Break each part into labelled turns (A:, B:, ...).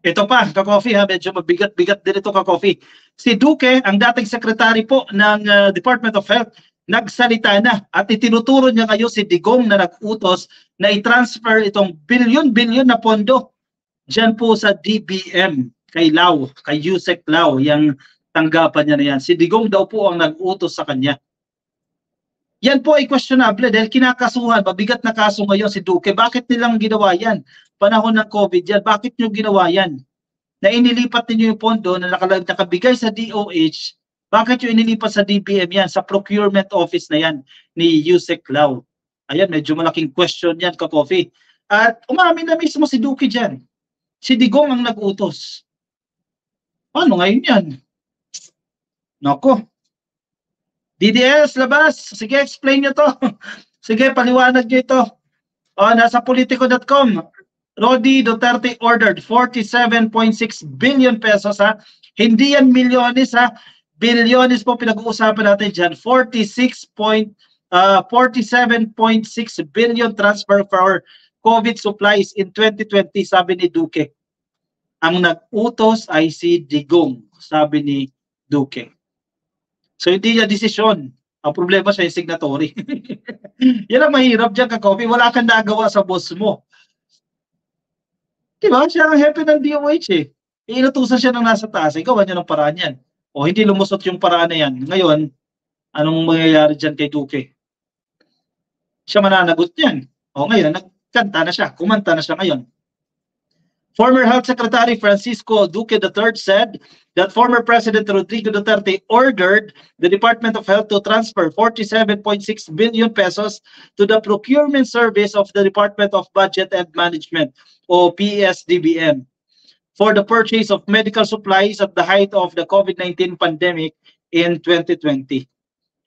A: Ito pa, ka-coffee ha, medyo mabigat-bigat din ito ka-coffee. Si Duque, ang dating sekretary po ng Department of Health, nagsalita na at itinuturo niya ngayon si Digong na nag-utos na i-transfer itong bilyon-bilyon na pondo dyan po sa DBM, kay Lau, kay Yusek Lau, yung tanggapan niya na yan. Si Digong daw po ang nag-utos sa kanya. Yan po ay questionable dahil kinakasuhan, mabigat na kaso ngayon si Duque. Bakit nilang ginawa yan? Panahon ng COVID yan, bakit nyo ginawa yan? Na inilipat ninyo yung pondo na nakabigay sa DOH, bakit yung inilipat sa DBM yan? Sa procurement office na yan ni Yusek Lau. Ayan, medyo malaking question yan, ka-coffee. At umamin na mismo si Duque dyan. Si Digong ang nag-utos. Paano ngayon yan? Nako. DDS, labas. Sige, explain nyo to. Sige, paliwanag nyo ito. Nasa politico.com. Rodi Duterte ordered 47.6 billion pesos ha. Hindi yan milyones ha. Bilyones po pinag-uusapan natin dyan. 47.6 billion transfer for COVID supplies in 2020, sabi ni Duque. Ang nag-utos ay si Digong, sabi ni Duque. So hindi niya desisyon. Ang problema siya yung signatory. Yan ang mahirap dyan, ka-coffee. Wala kang nagawa sa boss mo. Diba? Siya ang hepe ng DOH eh. Iinutusan siya ng nasa taas. Gawa niya ng paraan yan. O hindi lumusot yung paraan na yan. Ngayon, anong mangyayari dyan kay Duque? Siya mananagot yan. O ngayon, nagkanta na siya. Kumanta na siya ngayon. Former Health Secretary Francisco Duque III said that former President Rodrigo Duterte ordered the Department of Health to transfer 47.6 billion pesos to the procurement service of the Department of Budget and Management, o PSDBM, for the purchase of medical supplies at the height of the COVID-19 pandemic in 2020.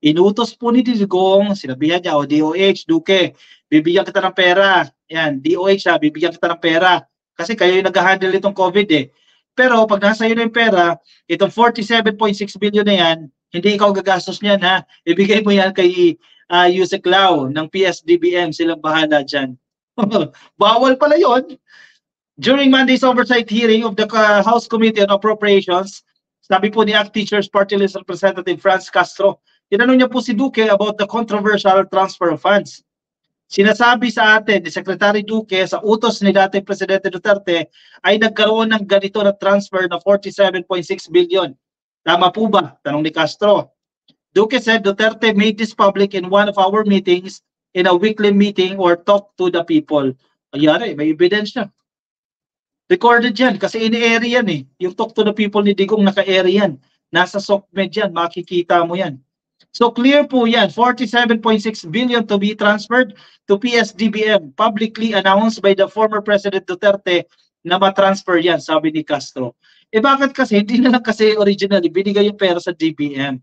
A: Inutos po ni Digong, sinabihan niya, DOH, Duque, bibigyan kita ng pera. Yan, DOH, bibigyan kita ng pera. Kasi kayo yung nag-handle itong COVID eh. Pero pag nasa iyo na yung pera, itong 47.6 billion na yan, hindi ikaw gagastos niyan ha. Ibigay mo yan kay Yusek Lau ng PSDBM, silang bahala dyan. Bawal pala yon. During Monday's oversight hearing of the House Committee on Appropriations, sabi po ni ACT Teachers Party List Representative Franz Castro, tinanong niya po si Duque about the controversial transfer of funds. Sinasabi sa atin ni Secretary Duque sa utos ni dating Presidente Duterte ay nagkaroon ng ganito na transfer na 47.6 billion. Tama po ba? Tanong ni Castro. Duque said Duterte made this public in one of our meetings, in a weekly meeting or talk to the people. Ayari, may ebidensya. Recorded yan kasi in-air yan eh. Yung talk to the people ni Digong naka-air yan. Nasa SOCMED yan, makikita mo yan. So clear po yan, 47.6 billion to be transferred to PSDBM, publicly announced by the former President Duterte na matransfer yan, sabi ni Castro. Eh bakit kasi? Hindi na lang kasi originally binigay yung pera sa DBM.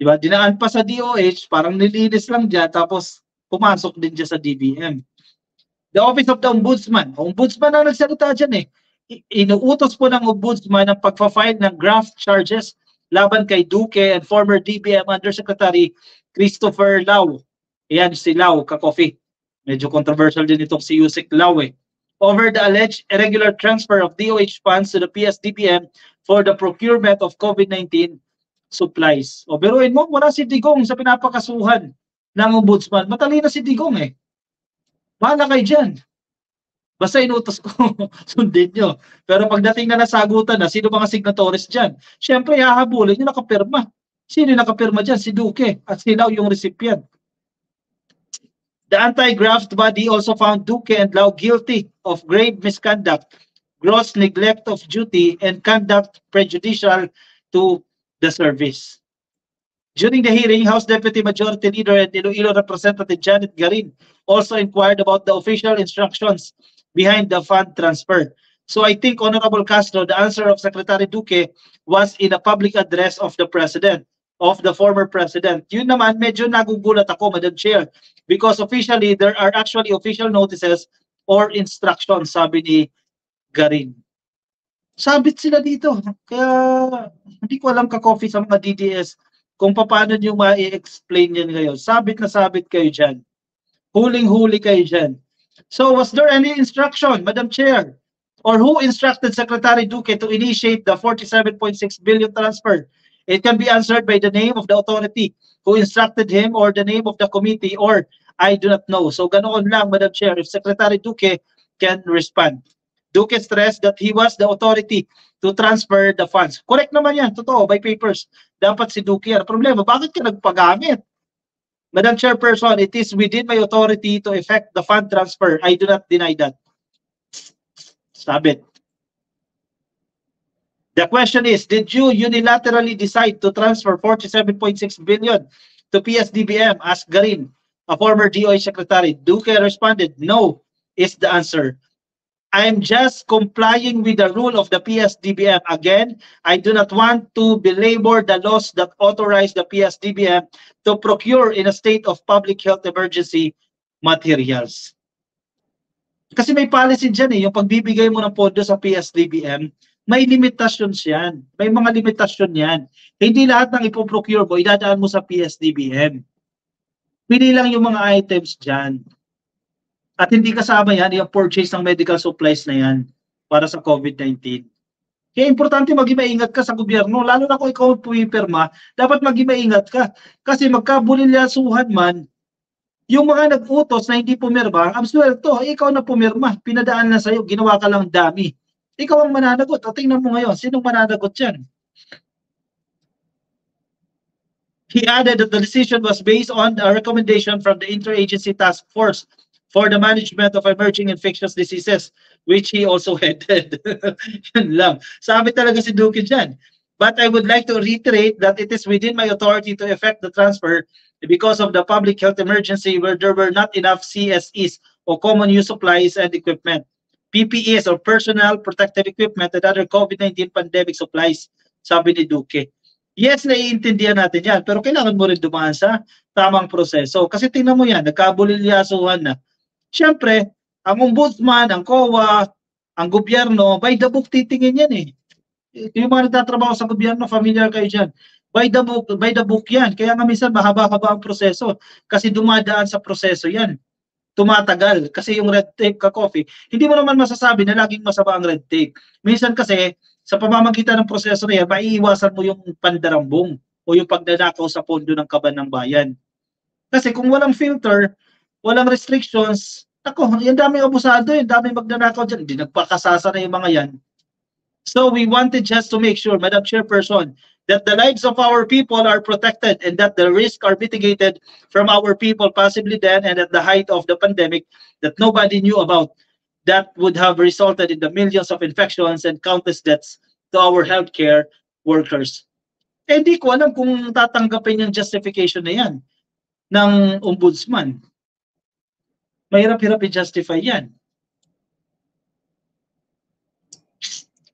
A: Diba? Dinaan pa sa DOH, parang nilinis lang dyan, tapos pumasok din dyan sa DBM. The Office of the Ombudsman. Ombudsman ang nagsalita dyan eh. Inuutos po ng Ombudsman ang pagpa-file ng graft charges laban kay Duque and former DBM Undersecretary Christopher Lau. Ayan si Lau, ka-coffee. Medyo controversial din itong si Yusek Lau eh. Over the alleged irregular transfer of DOH funds to the PSDBM for the procurement of COVID-19 supplies. O biruin mo, wala si Digong sa pinapakasuhan ng Ombudsman. Matalino si Digong eh. Bahala kayo dyan. Basta inutos ko, sundin nyo. Pero pagdating na nasagutan na, sino mga signatories dyan? Siyempre, hahabulin yung nakapirma. Sino yung nakapirma dyan? Si Duque. At sila yung recipient. The anti-graft body also found Duque and Lau guilty of grave misconduct, gross neglect of duty, and conduct prejudicial to the service. During the hearing, House Deputy Majority Leader and Iloilo Representative Janet Garin also inquired about the official instructions behind the fund transfer. So I think, Honorable Castro, the answer of Secretary Duque was in a public address of the President, of the former President. Yun naman, medyo nagugulat ako, Madam Chair, because officially, there are actually official notices or instructions, sabi ni Garin. Sabit sila dito. Kaya hindi ko alam ka-coffee sa mga DDS kung paano nyo ma-explain yan ngayon. Sabit na sabit kayo dyan. Huling-huli kayo dyan. So was there any instruction, Madam Chair, Or who instructed Secretary Duque to initiate the 47.6 billion transfer? It can be answered by the name of the authority who instructed him or the name of the committee or I do not know. So ganoon lang, Madam Chair, if Secretary Duque can respond. Duque stressed that he was the authority to transfer the funds. Correct naman yan, totoo, by papers. Dapat si Duque yan. Problema, bakit ka nagpagamit? Madam Chairperson, it is within my authority to effect the fund transfer. I do not deny that. Stop it. The question is, did you unilaterally decide to transfer 47.6 billion to PSDBM? Asked Garin, a former DOI secretary. Duque responded, no, is the answer. I'm just complying with the rule of the PSDBM. Again, I do not want to belabor the laws that authorize the PSDBM to procure in a state of public health emergency materials. Kasi may policy dyan yung pagbibigay mo ng pondo sa PSDBM, may limitations yan. May mga limitasyon yan. Hindi lahat ng ipoprocure mo, idadaan mo sa PSDBM. Pili lang yung mga items dyan. At hindi kasama yan yung purchase ng medical supplies na yan para sa COVID-19. Kaya importante maging maingat ka sa gobyerno, lalo na kung ikaw pumipirma, dapat maging maingat ka. Kasi magkabulilyasuhan man, yung mga nag-utos na hindi pumirma, absuelto, ikaw na pumirma, pinadaan na sa'yo, ginawa ka lang dami. Ikaw ang mananagot. O tingnan mo ngayon, sinong mananagot yan? He added that the decision was based on a recommendation from the Interagency Task Force for the Management of Emerging Infectious Diseases, which he also headed. Yun lang. Sabi talaga si Duque dyan. But I would like to reiterate that it is within my authority to effect the transfer because of the public health emergency where there were not enough CSEs or common use supplies and equipment, PPEs or personal protective equipment and other COVID-19 pandemic supplies, sabi ni Duque. Yes, naiintindihan natin yan, pero kailangan mo rin dumaan sa tamang proseso. Kasi tingnan mo yan, nagkabulilyasuhan na. Siyempre, ang ombudsman, ang COA, ang gobyerno, by the book titingin yan eh. Yung mga nagtatrabaho sa gobyerno, familiar kayo dyan. By the book yan. Kaya nga minsan mahaba-haba ang proseso kasi dumadaan sa proseso yan. Tumatagal. Kasi yung red tape ka coffee, hindi mo naman masasabi na laging masama ang red tape. Minsan kasi, sa pamamagitan ng proseso na yan, maiiwasan mo yung pandarambong o yung pagnanakaw sa pondo ng kaban ng bayan. Kasi kung walang filter, walang restrictions, ako, yung daming abusado, yung daming magnanakaw dyan, hindi nagpakasasa na yung mga yan. So we wanted just to make sure, Madam Chairperson, that the lives of our people are protected and that the risks are mitigated from our people, possibly then and at the height of the pandemic that nobody knew about, that would have resulted in the millions of infections and countless deaths to our healthcare workers. Eh, di ko alam kung tatanggapin yung justification na yan ng ombudsman. Mahirap-hirap i-justify yan.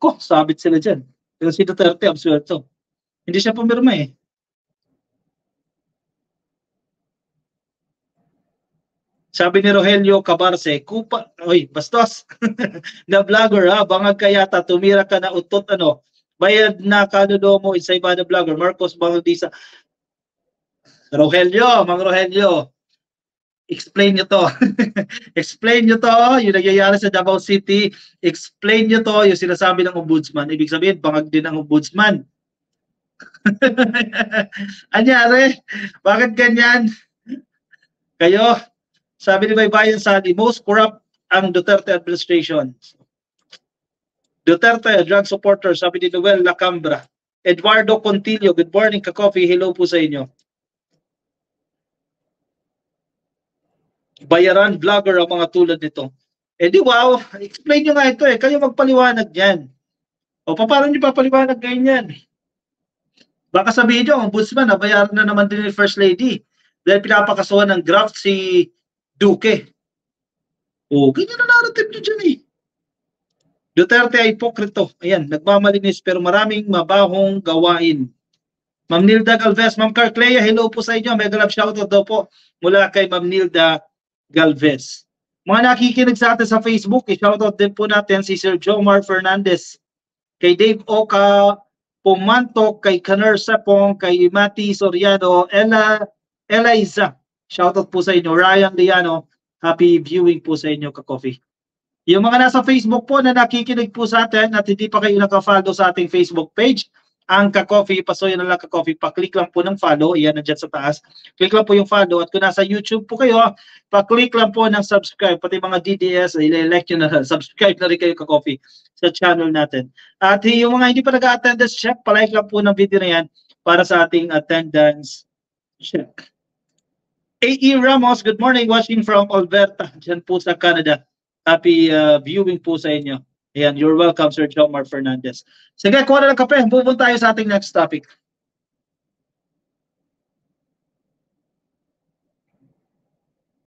A: Ko, sabit sila dyan. Pero si Duterte, absuelto. Hindi siya pumirma eh. Sabi ni Rogelio Cabarce, kupa, oy, bastos, na vlogger ha, bangag kayata, tumira ka na utot, ano, bayad na kanudo mo, isa iba na vlogger, Marcos Bangaldisa. Rogelio, Mang Rogelio, explain nyo to. Explain nyo to, yung nagyayari sa Davao City, explain nyo to, yung sinasabi ng ombudsman. Ibig sabihin, bangag din ang ombudsman. Anyari, bakit ganyan? Kayo, sabi ni Baybayan Sadi, most corrupt ang Duterte administration. Duterte, drug supporter, sabi ni Noel Lacambra. Eduardo Contillo, good morning, ka-coffee, hello po sa inyo. Bayaran vlogger ang mga tulad nito. Eh di wow, explain nyo nga ito eh, kayo magpaliwanag yan. O paano nyo papaliwanag ganyan? Baka sabihin nyo, ang ombudsman, nabayaran na naman din ni First Lady dahil pinapakasuhan ng graft si Duque. O, ganyan na narrative nyo dyan eh. Duterte ay hipokrito. Ayan, nagmamalinis pero maraming mabahong gawain. Ma'am Nilda Galvez, Ma'am Carclea, hello po sa inyo. Mega love shoutout daw po mula kay Ma'am Nilda Galvez. Mga nakikinig sa atin sa Facebook, i-shoutout din po natin si Sir Jomar Fernandez, kay Dave Oka Pumantok, kay Kaner Sapong, kay Mati Soriano, Eliza. Shoutout po sa inyo. Ryan Liano, happy viewing po sa inyo, ka-coffee. Yung mga nasa Facebook po na nakikinig po sa atin at hindi pa kayo naka-follow sa ating Facebook page, ang Ka-Coffee, Pasoy na lang Ka-Coffee, pa-click lang po ng follow, yan nandiyan sa taas. Click lang po yung follow at kung nasa YouTube po kayo, pa-click lang po ng subscribe, pati mga DDS, i-like nyo na, subscribe na rin kayo Ka-Coffee sa channel natin. At yung mga hindi pa nag-attendance check, pa-like lang po ng video na yan para sa ating attendance check. A.E. Ramos, good morning, watching from Alberta, dyan po sa Canada. Happy viewing po sa inyo. Ayan, you're welcome, Sir Jomar Fernandez. Sige, kuha na ng kape. Move on tayo sa ating next topic.